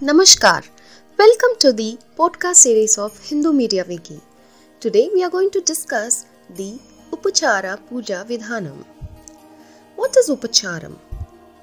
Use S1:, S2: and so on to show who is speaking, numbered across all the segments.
S1: Namaskar. Welcome to the podcast series of Hindu Media Wiki. Today we are going to discuss the Upachara Puja Vidhanam. What is Upacharam?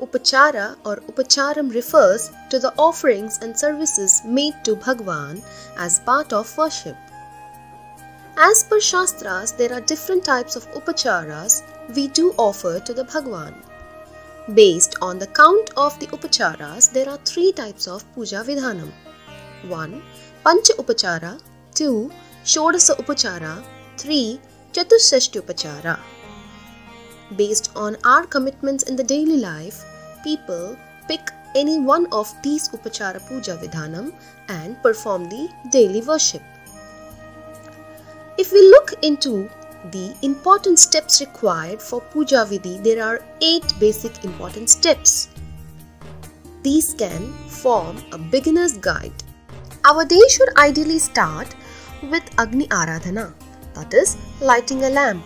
S1: Upachara or Upacharam refers to the offerings and services made to Bhagwan as part of worship. As per Shastras, there are different types of Upacharas we do offer to the Bhagwan. Based on the count of the Upacharas, there are three types of Puja Vidhanam. 1. Pancha Upachara. 2. Shodasa Upachara. 3. Chatushashti Upachara. Based on our commitments in the daily life, people pick any one of these Upachara Puja Vidhanam and perform the daily worship. If we look into the important steps required for Puja Vidhi, there are 8 basic important steps. These can form a beginner's guide. Our day should ideally start with Agni Aradhana, that is, lighting a lamp.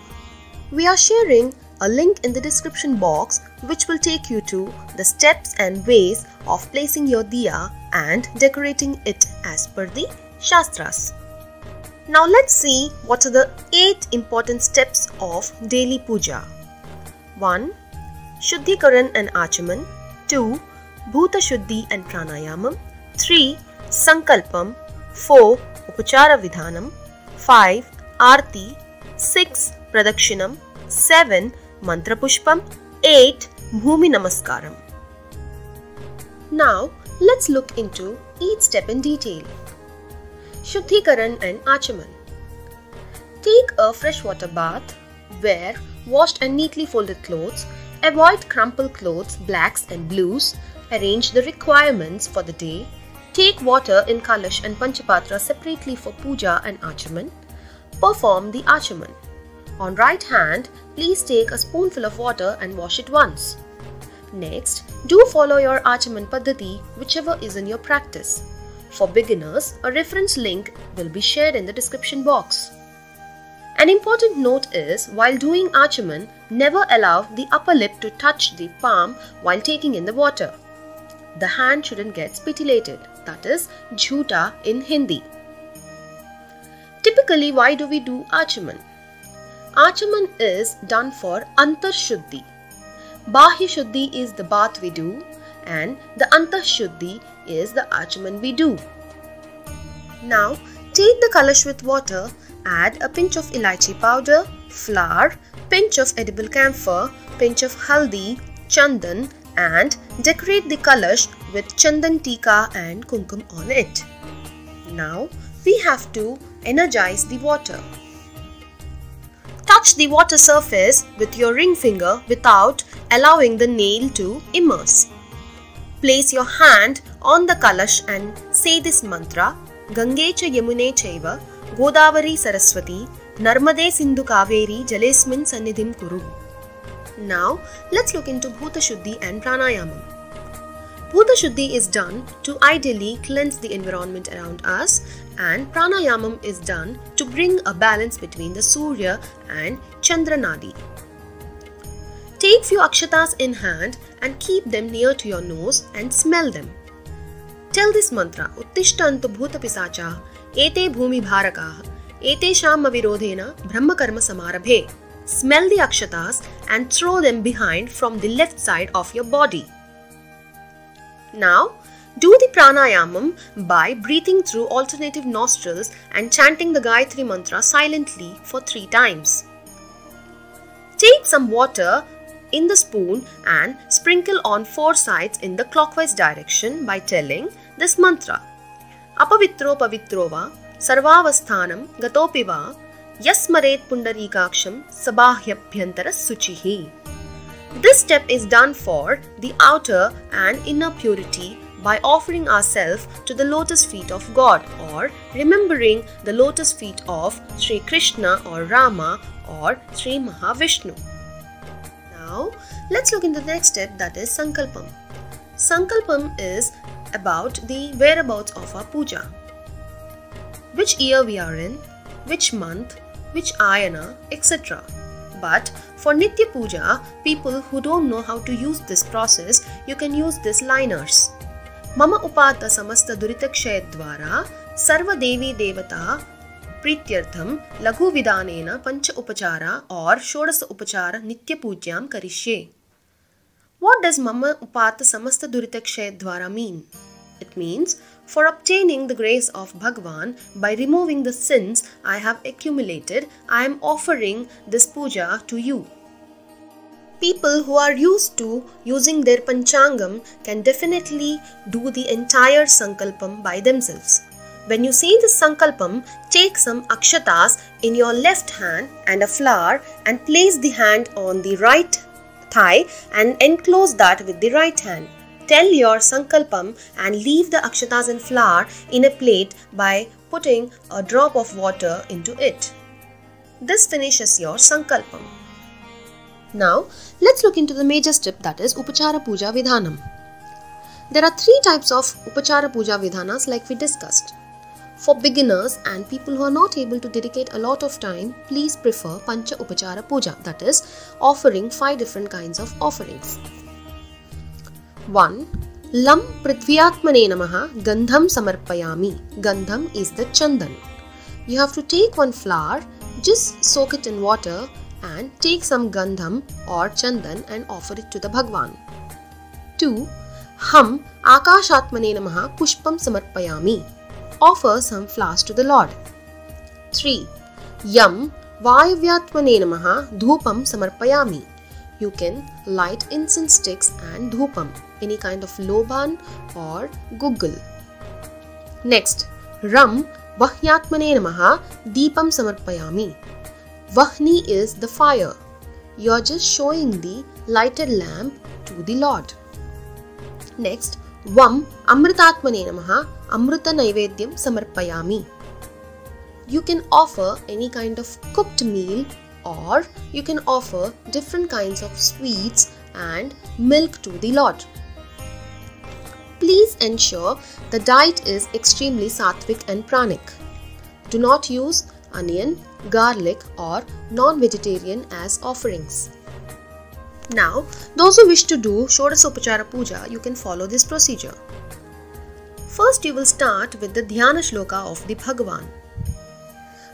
S1: We are sharing a link in the description box which will take you to the steps and ways of placing your diya and decorating it as per the Shastras. Now let's see what are the 8 important steps of daily puja. 1. Shuddhikaran and Achaman. 2. Bhuta Shuddhi and Pranayamam. 3. Sankalpam. 4. Upachara Vidhanam. 5. Aarti. 6. Pradakshinam. 7. Mantra Pushpam. 8. Bhumi Namaskaram. Now let's look into each step in detail. Shuddhikaran and Achaman. Take a freshwater bath, wear washed and neatly folded clothes, avoid crumpled clothes, blacks and blues, arrange the requirements for the day, take water in Kalash and Panchapatra separately for Puja and Achaman, perform the Achaman. On right hand, please take a spoonful of water and wash it once. Next, do follow your Achaman Paddhati whichever is in your practice. For beginners, a reference link will be shared in the description box. An important note is, while doing Achaman, never allow the upper lip to touch the palm while taking in the water. The hand shouldn't get spitillated, that is, jhuta in Hindi. Typically, why do we do Achaman? Achaman is done for Antar Shuddhi. Bahya Shuddhi is the bath we do, and the Antah Shuddhi is the Achaman we do. Now, take the kalash with water, add a pinch of elaichi powder, flour, pinch of edible camphor, pinch of haldi, chandan, and decorate the kalash with chandan tika and kumkum on it. Now, we have to energize the water. Touch the water surface with your ring finger without allowing the nail to immerse. Place your hand on the kalash and say this mantra, Gange cha Yamune chaiva, Godavari Saraswati, Narmade Sindhu Kaveri Jalesmin Sannidhim Kuru. Now, let's look into Bhuta Shuddhi and Pranayamam. Bhuta Shuddhi is done to ideally cleanse the environment around us, and Pranayamam is done to bring a balance between the Surya and Chandra Nadi. Take few akshatas in hand and keep them near to your nose and smell them. Tell this mantra, Uttishtantu Bhuta Pisacha, Ete Bhumi Bharakaha, Ete Sham Avirodhena, Brahma Karma Samarabhe. Smell the akshatas and throw them behind from the left side of your body. Now, do the pranayamam by breathing through alternative nostrils and chanting the Gayatri mantra silently for 3 times. Take some water in the spoon and sprinkle on 4 sides in the clockwise direction by telling this mantra. Apavitro pavitrova sarvavasthanam gatopiva yasmaret pundarikaksham sabhahyabhyantara suchihi. This step is done for the outer and inner purity by offering ourselves to the lotus feet of God or remembering the lotus feet of Sri Krishna or Rama or Sri Mahavishnu. Now, let's look into the next step, that is Sankalpam. Sankalpam is about the whereabouts of our puja. Which year we are in, which month, which ayana, etc. But for Nitya Puja, people who don't know how to use this process, you can use these liners. मम उपात समस्त दुरितक्षय द्वारा सर्वदेवी देवता प्रीत्यर्थम लघु विधानेन पंच उपचारा और षोडश उपचार नित्य पूज्याम करिष्ये. What does mama upata samasta duritakshay dvara mean? It means, for obtaining the grace of Bhagwan by removing the sins I have accumulated, I am offering this puja to you. People who are used to using their panchangam can definitely do the entire sankalpam by themselves. When you say this sankalpam, take some akshatas in your left hand and a flower and place the hand on the right thigh and enclose that with the right hand. Tell your sankalpam and leave the akshatas and flower in a plate by putting a drop of water into it. This finishes your sankalpam. Now, let's look into the major step, that is Upachara Puja Vidhanam. There are 3 types of Upachara Puja Vidhanas like we discussed. For beginners and people who are not able to dedicate a lot of time, please prefer Pancha Upachara Puja, that is offering 5 different kinds of offerings. 1. Lam Prithvyatmane Namaha Gandham Samarpayami. Gandham is the Chandan. You have to take one flower, just soak it in water and take some Gandham or Chandan and offer it to the Bhagwan. 2. Ham Akashatmane Namaha Pushpam Samarpayami. Offer some flowers to the Lord. 3. Yam Vayuvyatmane Namaha Dhupam Samarpayami. You can light incense sticks and dhupam, any kind of loban or guggal. Next, Ram Vahyatmane Namaha Deepam Samarpayami. Vahni is the fire. You are just showing the lighted lamp to the Lord. Next, Vam Amritatmane Namaha Amruta Naivedyam Samarpayami. You can offer any kind of cooked meal, or you can offer different kinds of sweets and milk to the Lord. Please ensure the diet is extremely sattvic and pranic. Do not use onion, garlic or non-vegetarian as offerings. Now, those who wish to do Shodasopachara Puja, you can follow this procedure. First, you will start with the Dhyana Shloka of the Bhagavan.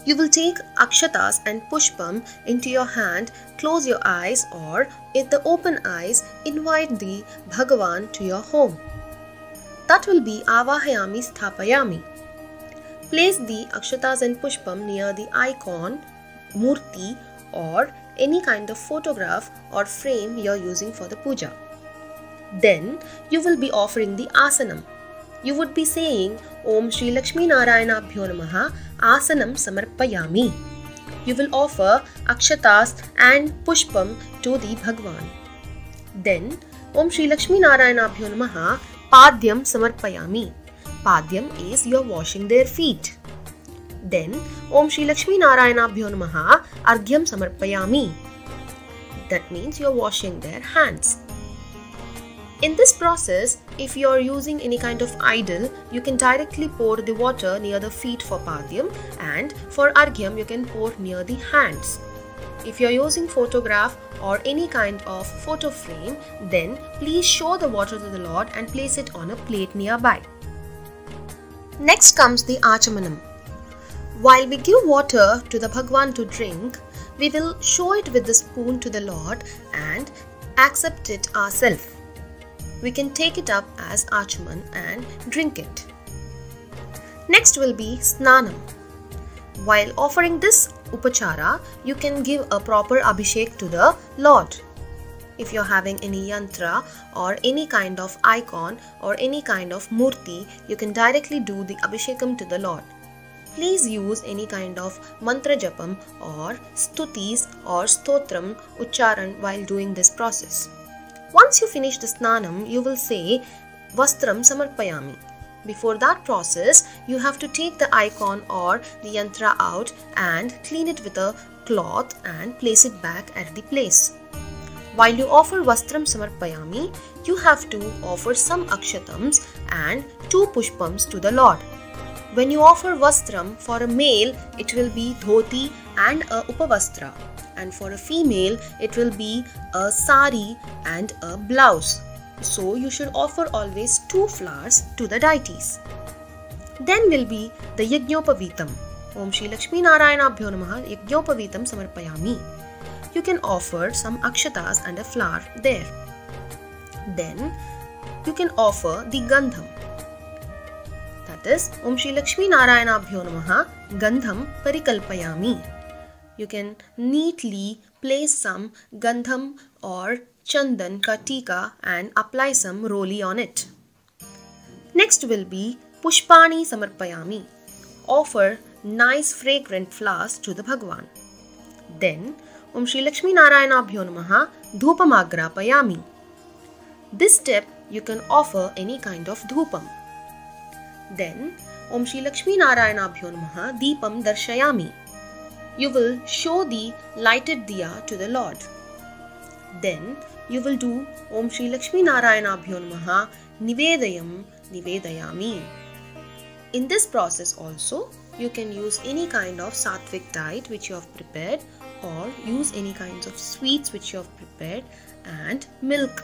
S1: You will take akshatas and pushpam into your hand, close your eyes, or with the open eyes, invite the Bhagavan to your home. That will be Avahayami Sthapayami. Place the akshatas and pushpam near the icon, murti, or any kind of photograph or frame you are using for the puja. Then you will be offering the asanam. You would be saying Om Shri Lakshmi Narayanabhyo Namaha Asanam Samarpayami. You will offer akshatas and pushpam to the Bhagwan. Then Om Shri Lakshmi Narayanabhyo Namaha Padyam Samarpayami. Padyam is you are washing their feet. Then Om Shri Lakshmi Narayanabhyo Namaha Argyam Samarpayami. That means you are washing their hands. In this process, if you are using any kind of idol, you can directly pour the water near the feet for Padyam, and for Argyam you can pour near the hands. If you are using photograph or any kind of photo frame, then please show the water to the Lord and place it on a plate nearby. Next comes the Achamanam. While we give water to the Bhagwan to drink, we will show it with the spoon to the Lord and accept it ourselves. We can take it up as Achaman and drink it. Next will be Snanam. While offering this Upachara, you can give a proper Abhishek to the Lord. If you are having any yantra or any kind of icon or any kind of murti, you can directly do the Abhishekam to the Lord. Please use any kind of mantra japam or stutis or stotram ucharan while doing this process. Once you finish the snanam, you will say Vastram Samarpayami. Before that process, you have to take the icon or the yantra out and clean it with a cloth and place it back at the place. While you offer Vastram Samarpayami, you have to offer some akshatams and 2 pushpams to the Lord. When you offer Vastram for a male, it will be dhoti and a upavastra. And for a female, it will be a sari and a blouse. So you should offer always 2 flowers to the deities. Then will be the Yajnopavitam. Om Shri Lakshmi Narayanabhyo Namaha Yajnopavitam Samarpayami. You can offer some akshatas and a flower there. Then you can offer the Gandham. That is Om Shri Lakshmi Narayanabhyo Namaha Gandham Parikalpayami. You can neatly place some Gandham or Chandan Katika and apply some roli on it. Next will be Pushpani Samarpayami. Offer nice fragrant flowers to the Bhagwan. Then Om Shri Lakshmi Narayanabhyo Namaha Dhupamagrapayami. This step you can offer any kind of dhupam. Then Om Shri Lakshmi Narayanabhyo Namaha Deepam Darshayami. You will show the lighted diya to the Lord. Then you will do Om Shri Lakshmi Narayanabhyo Namaha Nivedayam Nivedayami. In this process also, you can use any kind of sattvic diet which you have prepared, or use any kinds of sweets which you have prepared, and milk.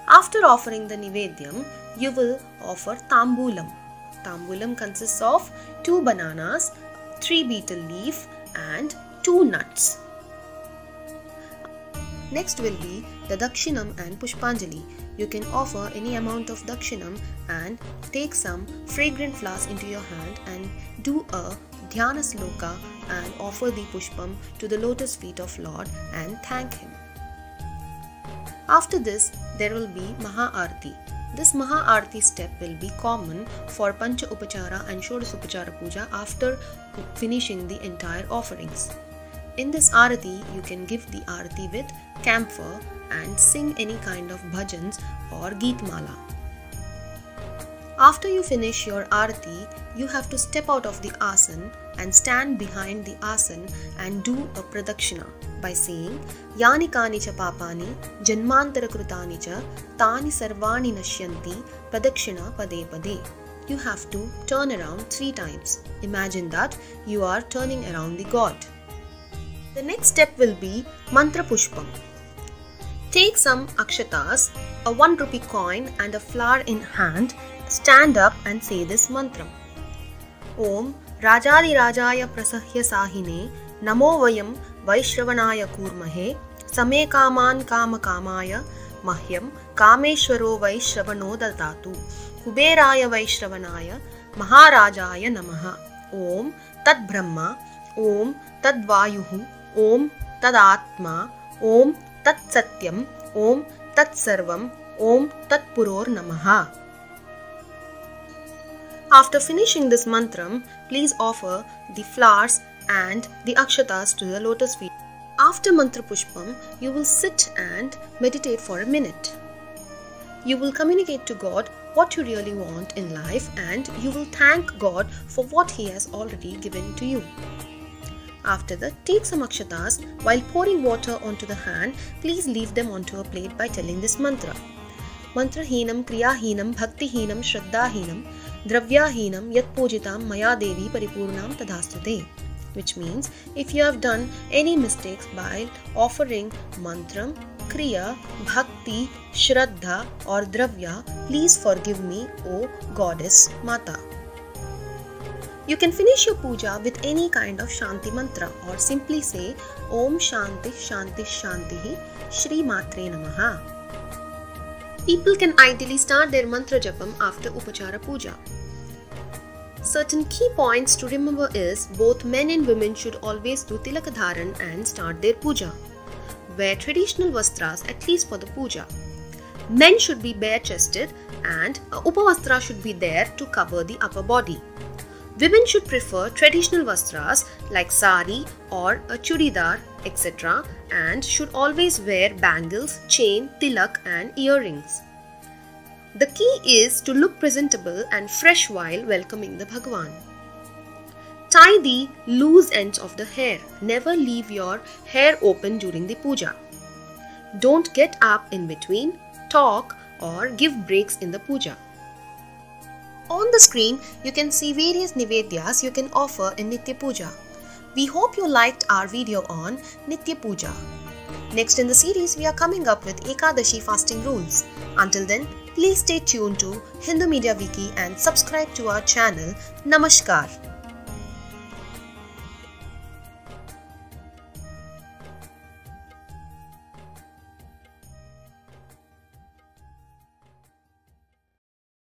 S1: After offering the Nivedyam, you will offer Tambulam. Tambulam consists of 2 bananas, 3 betel leaf and 2 nuts. Next will be the Dakshinam and Pushpanjali. You can offer any amount of Dakshinam and take some fragrant flowers into your hand and do a Dhyana Sloka and offer the Pushpam to the lotus feet of Lord and thank him. After this, there will be Maha Arati. This Maha Arati step will be common for Pancha Upachara and Shodas Upachara Puja after finishing the entire offerings. In this Arati, you can give the Arati with camphor and sing any kind of bhajans or Geetmala. After you finish your Arati, you have to step out of the asan and stand behind the asan and do a pradakshina by saying Yani kani cha papani janmantara krutani cha tani sarvani nashyanti pradakshina pade pade. You have to turn around 3 times. Imagine that you are turning around the god. The next step will be Mantra Pushpam. Take some akshatas, a 1 rupee coin and a flower in hand. Stand up and say this mantra. Om Rajadi Rajaya Prasahya Sahine Namo Vayam Vaishravanaya Kurmahe Same Kaman Kama Kamaya Mahyam Kameshwaro Vaishravano Datatu Kuberaya Vaishravanaya Maharajaya Namaha. Om Tad Brahma, Om Tad Vayuhu, Om Tad Atma, Om Tat Satyam, Om Tat Sarvam, Om Tat Puror Namaha. After finishing this mantram, please offer the flowers and the akshatas to the lotus feet. After mantra pushpam, you will sit and meditate for a minute. You will communicate to God what you really want in life and you will thank God for what He has already given to you. After that, take some akshatas. While pouring water onto the hand, please leave them onto a plate by telling this mantra. Mantrahinam, kriyahinam, bhaktihinam, shraddhahinam, dravyahinam, yat pujitam, maya devi paripurnam tadhastute. Which means, if you have done any mistakes while offering mantram, kriya, bhakti, shraddha or dravya, please forgive me, O Goddess Mata. You can finish your puja with any kind of Shanti mantra or simply say Om Shanti Shanti Shantihi Shri Matre Namaha. People can ideally start their mantra japam after Upachara Puja. Certain key points to remember is both men and women should always do tilakadharan and start their puja. Wear traditional vastras at least for the puja. Men should be bare-chested and a upavastra should be there to cover the upper body. Women should prefer traditional vastras like sari or a churidar, etc. and should always wear bangles, chain, tilak and earrings. The key is to look presentable and fresh while welcoming the Bhagwan. Tie the loose ends of the hair. Never leave your hair open during the puja. Don't get up in between, talk or give breaks in the puja. On the screen, you can see various Nivedyas you can offer in Nitya Puja. We hope you liked our video on Nitya Puja. Next in the series, we are coming up with Ekadashi fasting rules. Until then, please stay tuned to Hindu Media Wiki and subscribe to our channel. Namaskar.